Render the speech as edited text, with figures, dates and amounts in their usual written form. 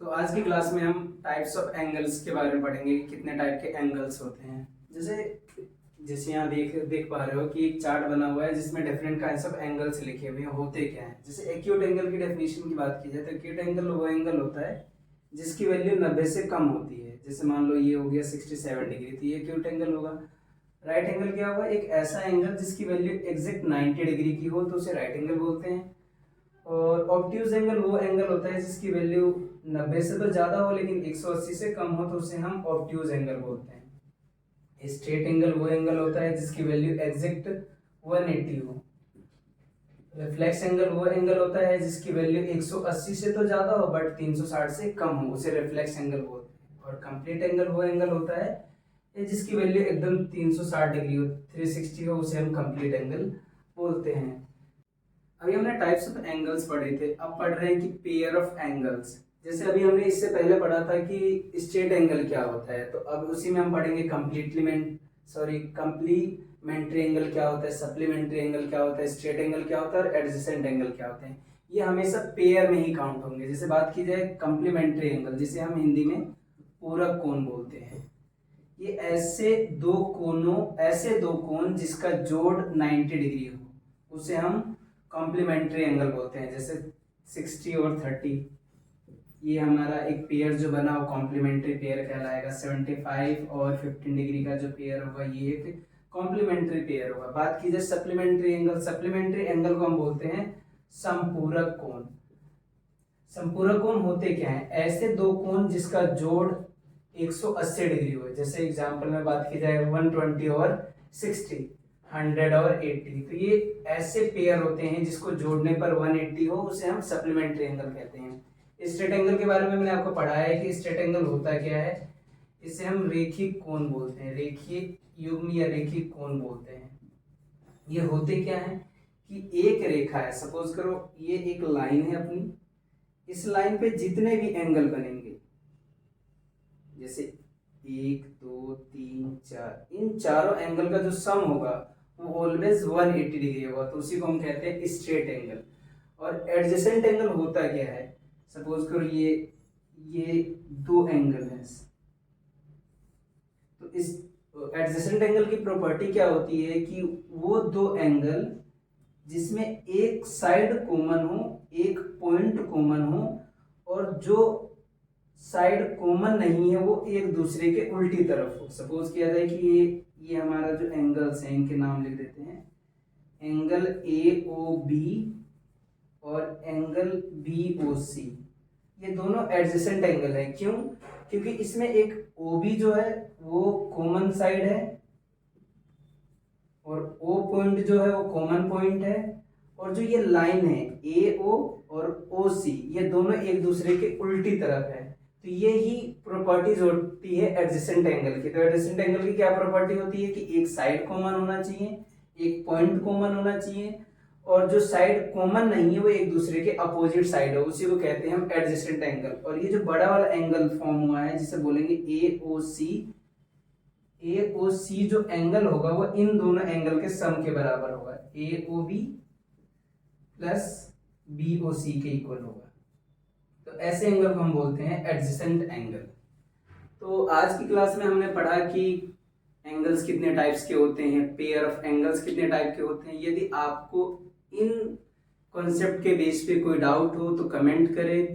तो आज की क्लास में हम टाइप्स ऑफ एंगल्स के बारे में पढ़ेंगे कि कितने टाइप के एंगल्स होते हैं। जैसे जैसे यहाँ देख पा रहे हो कि एक चार्ट बना हुआ है जिसमें डिफरेंट काइंड्स ऑफ एंगल्स लिखे हुए हैं। होते क्या हैं? जैसे एक्यूट एंगल की डेफिनेशन की बात की जाए तो एक्यूट एंगल वो एंगल होता है जिसकी वैल्यू 90 से कम होती है। जैसे मान लो ये हो गया 67 डिग्री, तो ये एक्यूट एंगल होगा। राइट एंगल क्या होगा? एक ऐसा एंगल जिसकी वैल्यू एग्जैक्ट 90 डिग्री की हो तो उसे राइट एंगल बोलते हैं। और ऑब्ट्यूज एंगल वो एंगल होता है जिसकी वैल्यू 90 से तो ज्यादा हो लेकिन 180 से कम हो तो उसे हम ऑब्ट्यूज एंगल बोलते हैं। स्ट्रेट एंगल वो एंगल होता है जिसकी वैल्यू एग्जैक्ट 180 हो। रिफ्लेक्स एंगल वो एंगल होता है जिसकी वैल्यू 180 से तो ज्यादा हो बट 360 से कम हो, उसे रिफ्लेक्स एंगल बोलते हैं। और कंप्लीट एंगल वो एंगल होता है जिसकी वैल्यू एकदम 360 डिग्री हो, 360 हो, उसे हम कंप्लीट एंगल बोलते हैं। अभी हमने टाइप्स ऑफ एंगल्स पढ़े थे, अब पढ़ रहे हैं कि पेयर ऑफ एंगल्स। जैसे अभी हमने इससे पहले पढ़ा था कि स्ट्रेट एंगल क्या होता है, तो अब उसी में हम पढ़ेंगे कंप्लीमेंट्री एंगल क्या होता है, सप्लीमेंट्री एंगल क्या होता है, स्ट्रेट एंगल क्या होता है और एडजेसेंट एंगल क्या होते हैं। ये हमेशा पेयर में ही काउंट होंगे। जैसे बात की जाए कंप्लीमेंट्री एंगल, जिसे हम हिंदी में पूरक कोण बोलते हैं, ये ऐसे दो कोण जिसका जोड़ 90 डिग्री हो उसे हम कॉम्प्लीमेंट्री एंगल बोलते हैं। जैसे 60 और 30, ये हमारा एक पेयर जो बना वो कॉम्प्लीमेंट्री पेयर कहलाएगा। 75 और 15 डिग्री का जो पेयर होगा ये एक कॉम्प्लीमेंट्री पेयर होगा। बात की जाए सप्लीमेंट्री एंगल को हम बोलते हैं संपूरक कोण। संपूरक कोण होते क्या है? ऐसे दो कोण जिसका जोड़ 180 डिग्री हो। जैसे एग्जांपल में बात की जाए 120 और 60, 100 और 80, तो ये ऐसे पेयर होते हैं जिसको जोड़ने पर 180 हो, उसे हम सप्लीमेंट्री एंगल कहते हैं। स्ट्रेट एंगल के बारे में मैंने आपको पढ़ाया है कि स्ट्रेट एंगल होता क्या है। इसे हम रेखिक कोण बोलते हैं, रेखिक युग्म या रेखिक कोण बोलते हैं। ये होते क्या है कि एक रेखा है, सपोज करो ये एक लाइन है अपनी, इस लाइन पे जितने भी एंगल बनेंगे, जैसे 1 2 3 4, इन चारों एंगल का जो सम होगा वो ऑलवेज 180 डिग्री होगा, तो उसी को हम कहते हैं स्ट्रेट एंगल। और एडजेसेंट एंगल होता क्या है? सपोज करो ये दो एंगल हैं, तो इस एडजेसेंट एंगल की प्रॉपर्टी क्या होती है कि वो दो एंगल जिसमें एक साइड कॉमन हो, एक पॉइंट कॉमन हो, और जो साइड कॉमन नहीं है वो एक दूसरे के उल्टी तरफ हो। सपोज किया जाए कि ये हमारा जो एंगल्स हैं इनके नाम लिख देते हैं, एंगल AOB और एंगल BOC। ये दोनों एडजेसेंट एंगल है। क्यों? क्योंकि इसमें एक OB जो है वो कॉमन साइड है और O पॉइंट जो है वो कॉमन पॉइंट है, और जो ये लाइन है AO और OC ये दोनों एक दूसरे के उल्टी तरफ है। तो ये ही प्रॉपर्टीज होती है एडजेसेंट एंगल की। तो एडजेसेंट एंगल की क्या प्रॉपर्टी होती है कि एक साइड कॉमन होना चाहिए, एक पॉइंट कॉमन होना चाहिए, और जो साइड कॉमन नहीं है वो एक दूसरे के अपोजिट साइड है, उसी को कहते हैं हम एडजेसेंट एंगल। और ये जो बड़ा वाला एंगल फॉर्म हुआ है जिसे बोलेंगे AOC जो एंगल होगा वो इन दोनों एंगल के सम के बराबर होगा। AOB प्लस BOC के इक्वल होगा। तो ऐसे एंगल को हम बोलते हैं एडजेसेंट एंगल। तो आज की क्लास में हमने पढ़ा कि एंगल्स कितने टाइप्स के होते हैं, पेयर ऑफ एंगल्स कितने टाइप के होते हैं। यदि आपको इन कॉन्सेप्ट के बेस पे कोई डाउट हो तो कमेंट करें।